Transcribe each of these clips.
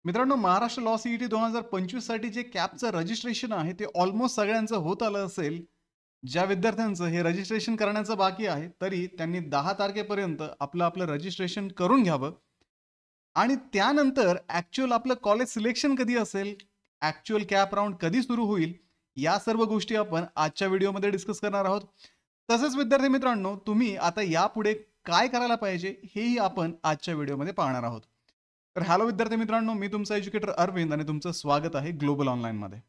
मित्रांनो, Maharashtra law CET 2025 साठी जे कॅपचं रजिस्ट्रेशन आहे ते ऑलमोस्ट सगळ्यांचं होत आलं असेल. ज्या विद्यार्थ्यांचं हे रजिस्ट्रेशन करण्याचं बाकी आहे, तरी त्यांनी 10 तारखेपर्यंत आपलं आपलं रजिस्ट्रेशन करून घ्यावं. आणि त्यानंतर ॲक्चुअल आपलं कॉलेज सिलेक्शन कधी असेल, ॲक्चुअल कॅप राउंड कधी सुरू होईल, या सर्व गोष्टी आपण आजच्या व्हिडिओमध्ये डिस्कस करणार आहोत. तसंच विद्यार्थी मित्रांनो, तुम्ही आता यापुढे काय करायला पाहिजे, हेही आपण आजच्या व्हिडिओमध्ये पाहणार आहोत. तर हॅलो विद्यार्थी मित्रांनो, मी तुमचा एज्युकेटर अरविंद आणि तुमचं स्वागत आहे ग्लोबल ऑनलाईनमध्ये.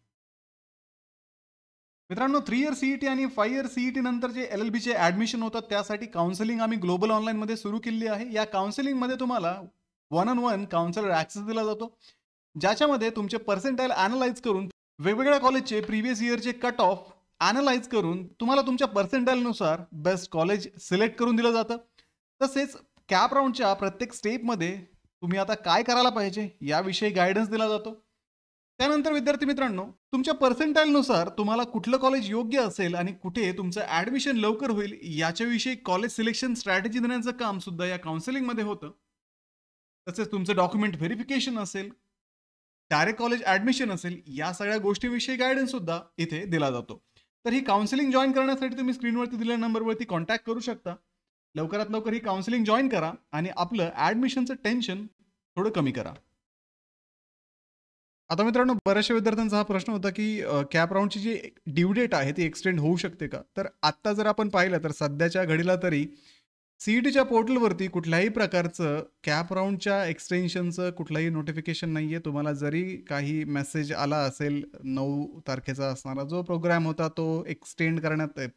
मित्रांनो, 3 इयर सीईटी आणि 5 इयर सीईटी नंतर जे LLBचे ॲडमिशन होतात त्यासाठी काउन्सिलिंग आम्ही ग्लोबल ऑनलाईनमध्ये सुरू केली आहे. या काउन्सिलिंगमध्ये तुम्हाला 1 ऑन 1 काउन्सिलर ॲक्सेस दिला जातो, ज्याच्यामध्ये तुमचे पर्सेंटाईल ॲनलाइज करून वेगवेगळ्या कॉलेजचे प्रिव्हियस इयरचे कट ऑफ ॲनलाइज करून तुम्हाला तुमच्या पर्सेंटाईलनुसार बेस्ट कॉलेज सिलेक्ट करून दिलं जातं. तसेच कॅप राऊंडच्या प्रत्येक स्टेपमध्ये तुम्ही आता काय करायला पाहिजे याविषयी गायडन्स दिला जातो. त्यानंतर विद्यार्थी मित्रांनो, तुमच्या पर्सेंटाईलनुसार तुम्हाला कुठलं कॉलेज योग्य असेल आणि कुठे तुमचं ॲडमिशन लवकर होईल याच्याविषयी कॉलेज सिलेक्शन स्ट्रॅटेजी देण्याचं काम सुद्धा या काउन्सिलिंगमध्ये होतं. तसेच तुमचं डॉक्युमेंट व्हेरिफिकेशन असेल, डायरेक्ट कॉलेज ॲडमिशन असेल, या सगळ्या गोष्टीविषयी गायडन्स सुद्धा इथे दिला जातो. तर ही काउन्सिलिंग जॉईन करण्यासाठी तुम्ही स्क्रीनवरती दिलेल्या नंबरवरती कॉन्टॅक्ट करू शकता. लवकरात लवकर ही काउन्सिलिंग जॉईन करा आणि आपलं ॲडमिशनचं टेन्शन थोडं कमी करा. आता मित्रांनो, बऱ्याचशा विद्यार्थ्यांचा हा प्रश्न होता की कॅप राऊंडची जी ड्यू डेट आहे ती एक्सटेंड होऊ शकते का? तर आत्ता जर आपण पाहिलं तर सध्याच्या घडीला तरी सीईटीच्या पोर्टलवरती कुठल्याही प्रकारचं कॅप राऊंडच्या एक्सटेन्शनचं कुठलंही नोटिफिकेशन नाही आहे. तुम्हाला जरी काही मेसेज आला असेल, 9 तारखेचा असणारा जो प्रोग्राम होता तो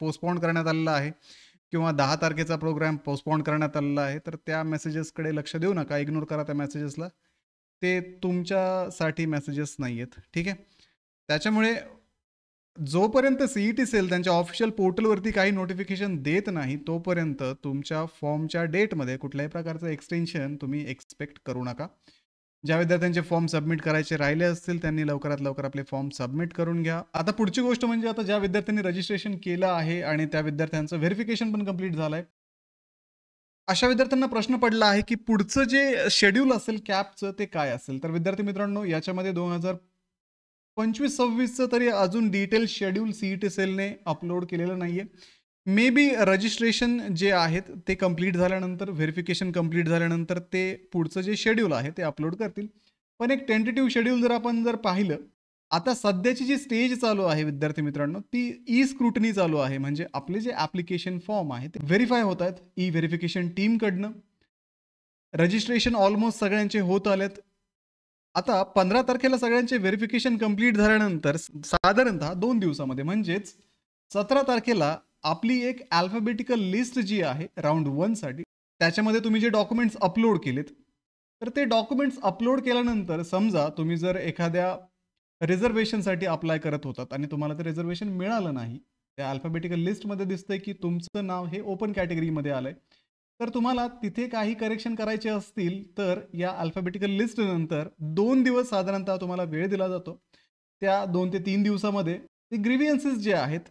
पोस्टपोन करण्यात आलेला आहे किंवा 10 तारखेचा प्रोग्राम पोस्टपोन करण्यात आलेला आहे, तर त्या मेसेजेसकडे लक्ष देऊ नका, इग्नोर करा त्या मेसेजेसला. ते तुमच्यासाठी मेसेजेस नाही आहेत, ठीक आहे. त्याच्यामुळे जोपर्यंत सीईटी सेल त्यांच्या ऑफिशियल पोर्टलवरती काही नोटिफिकेशन देत नाही, तोपर्यंत तुमच्या फॉर्मच्या डेटमध्ये कुठल्याही प्रकारचं एक्सटेन्शन तुम्ही एक्सपेक्ट करू नका. ज्या विद्यार्थ्यांचे फॉर्म सबमिट करायचे राहिले असतील त्यांनी लवकरात लवकर आपले फॉर्म सबमिट करून घ्या. आता पुढची गोष्ट म्हणजे आता ज्या विद्यार्थ्यांनी रजिस्ट्रेशन केलं आहे आणि त्या विद्यार्थ्यांचं व्हेरिफिकेशन पण कंप्लीट झालंय, अशा विद्यार्थ्यांना प्रश्न पडला आहे की पुढचं जे शेड्यूल असेल कॅपचं ते काय असेल. तर विद्यार्थी मित्रांनो, याच्यामध्ये 2025-26चं तरी अजून डिटेल शेड्यूल सीईटी सेलने अपलोड केलेलं नाहीये. मे बी रजिस्ट्रेशन जे आहेत ते कंप्लीट झाल्यानंतर, व्हेरिफिकेशन कंप्लीट झाल्यानंतर ते पुढचं जे शेड्यूल आहे ते अपलोड करतील. पण एक टेंटेटिव्ह शेड्यूल जर आपण पाहिलं, आता सध्याची जी स्टेज चालू आहे विद्यार्थी मित्रांनो, ती ई स्क्रुटनी चालू आहे. म्हणजे आपले जे ॲप्लिकेशन फॉर्म आहे ते व्हेरीफाय होत आहेत ई व्हेरिफिकेशन टीमकडनं. रजिस्ट्रेशन ऑलमोस्ट सगळ्यांचे होत आलेत. आता 15 तारखेला सगळ्यांचे व्हेरिफिकेशन कंप्लीट झाल्यानंतर साधारणतः 2 दिवसामध्ये म्हणजेच 17 तारखेला आपली एक अल्फाबेटिकल लिस्ट जी आहे राऊंड 1 साठी, त्याच्यामध्ये तुम्ही जे डॉक्युमेंट्स अपलोड केलेत, तर ते डॉक्युमेंट्स अपलोड केल्यानंतर समजा तुम्ही जर एखाद्या रिझर्वेशनसाठी अप्लाय करत होतात आणि तुम्हाला ते रिझर्वेशन मिळालं नाही, त्या अल्फाबेटिकल लिस्टमध्ये दिसतंय की तुमचं नाव हे ओपन कॅटेगरीमध्ये आलंय, तर तुम्हाला तिथे काही करेक्शन करायचे असतील तर या अल्फाबेटिकल लिस्ट नंतर 2 दिवस साधारणतः तुम्हाला वेळ दिला जातो. त्या 2 ते 3 दिवसामध्ये ते ग्रीव्हियन्सेस जे आहेत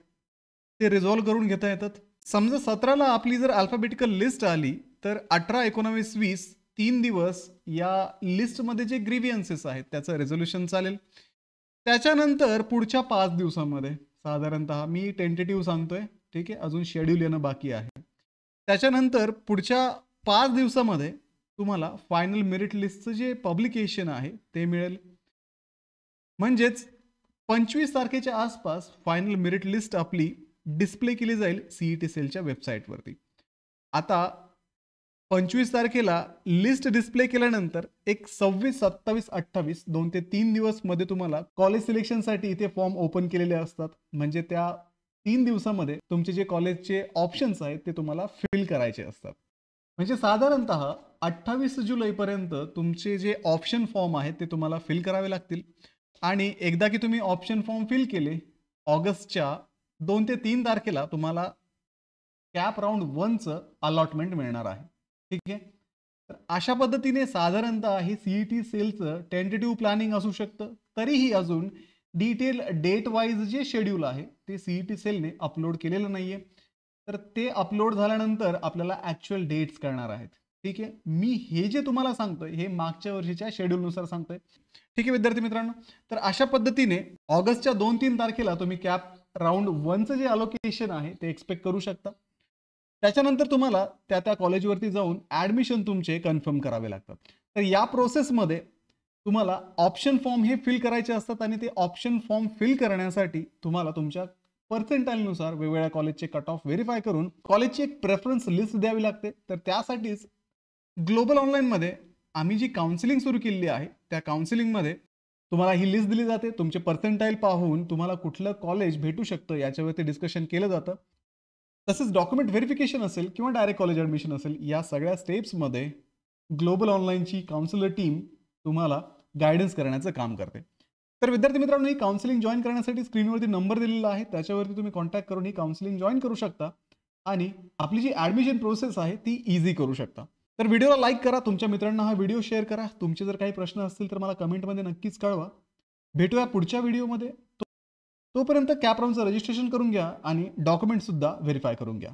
ते रिझॉल्व्ह करून घेता येतात. समजा 17ला आपली जर अल्फाबेटिकल लिस्ट आली, तर 18, 19, 20 3 दिवस या लिस्टमध्ये जे ग्रीव्हियन्सेस आहेत त्याचं रेझोल्युशन चालेल. त्याच्यानंतर पुढच्या 5 दिवसामध्ये साधारणतः मी टेंटेटिव्ह सांगतोय, ठीक आहे, अजून शेड्यूल येणं बाकी आहे. त्याच्यानंतर पुढच्या 5 दिवसामध्ये तुम्हाला फायनल मेरिट लिस्टचं जे पब्लिकेशन आहे ते मिळेल. म्हणजेच 25 तारखेच्या आसपास फायनल मेरिट लिस्ट आपली डिस्प्ले केली जाईल सीईटी सेलच्या वेबसाईटवरती. आता 25 तारखेला लिस्ट डिस्प्ले केल्यानंतर एक 26, 27, 28 2 ते 3 दिवस मध्ये तुम्हाला कॉलेज सिलेक्शनसाठी इथे फॉर्म ओपन केलेले असतात. म्हणजे त्या 3 दिवसामध्ये तुमचे जे कॉलेजचे ऑप्शन्स आहेत ते तुम्हाला फिल करायचे असतात. म्हणजे साधारणतः 28 जुलैपर्यंत तुमचे जे ऑप्शन फॉर्म आहेत ते तुम्हाला फिल करावे लागतील. आणि एकदा की तुम्ही ऑप्शन फॉर्म फिल केले, ऑगस्टच्या 2 ते 3 तारखेला तुम्हाला कॅप राऊंड 1चं अलॉटमेंट मिळणार आहे, ठीक आहे. तर अशा पद्धतीने साधारणतः हे सीईटी सेलचं टेंटेटिव्ह प्लॅनिंग असू शकतं. तरीही अजून डिटेल डेट वाईज जे शेड्यूल आहे ते सीईटी सेलने अपलोड केलेलं नाहीये. तर ते अपलोड झाल्यानंतर आपल्याला ॲक्च्युअल डेट्स कळणार आहेत, ठीक आहे. मी हे जे तुम्हाला सांगतोय हे मागच्या वर्षीच्या शेड्यूलनुसार सांगतोय. ठीक आहे विद्यार्थी मित्रांनो. तर अशा पद्धतीने ऑगस्टच्या 2-3 तारखेला तुम्ही कॅप राऊंड 1चं जे अलोकेशन आहे ते एक्सपेक्ट करू शकता. त्याच्यानंतर तुम्हाला त्या त्या कॉलेजवरती जाऊन ॲडमिशन तुमचे कन्फर्म करावे लागतात. तर या प्रोसेसमध्ये तुम्हाला ऑप्शन फॉर्म हे फिल करायचे असतात आणि ते ऑप्शन फॉर्म फिल करण्यासाठी तुम्हाला तुमच्या पर्सेंटाईलनुसार वेगवेगळ्या कॉलेजचे कट ऑफ व्हेरीफाय करून कॉलेजची एक प्रेफरन्स लिस्ट द्यावी लागते. तर त्यासाठीच ग्लोबल ऑनलाईनमध्ये आम्ही जी काउन्सिलिंग सुरू केलेली आहे त्या काउन्सिलिंगमध्ये तुम्हाला ही लिस्ट दिली जाते. तुमचे पर्सेंटाईल पाहून तुम्हाला कुठलं कॉलेज भेटू शकतं याच्यावरती डिस्कशन केलं जातं. तसेच डॉक्युमेंट व्हेरिफिकेशन असेल किंवा डायरेक्ट कॉलेज ॲडमिशन असेल या सगळ्या स्टेप्समध्ये ग्लोबल ऑनलाईनची काउन्सिलर टीम तुम्हाला गायडन्स करण्याचं काम करते. तर विद्यार्थी मित्रांनो, ही काउन्सिलिंग जॉईन करण्यासाठी स्क्रीनवरती नंबर दिलेला आहे, त्याच्यावरती तुम्ही कॉन्टॅक्ट करून ही काउन्सिलिंग जॉईन करू शकता आणि आपली जी ॲडमिशन प्रोसेस आहे ती इझी करू शकता. तर व्हिडिओला लाईक करा, तुमच्या मित्रांना हा व्हिडिओ शेअर करा. तुमचे जर काही प्रश्न असतील तर मला कमेंटमध्ये नक्कीच कळवा. भेटूया पुढच्या व्हिडिओमध्ये. तोपर्यंत कॅप राऊंडचं रजिस्ट्रेशन करून घ्या आणि डॉक्युमेंट सुद्धा व्हेरीफाय करून घ्या.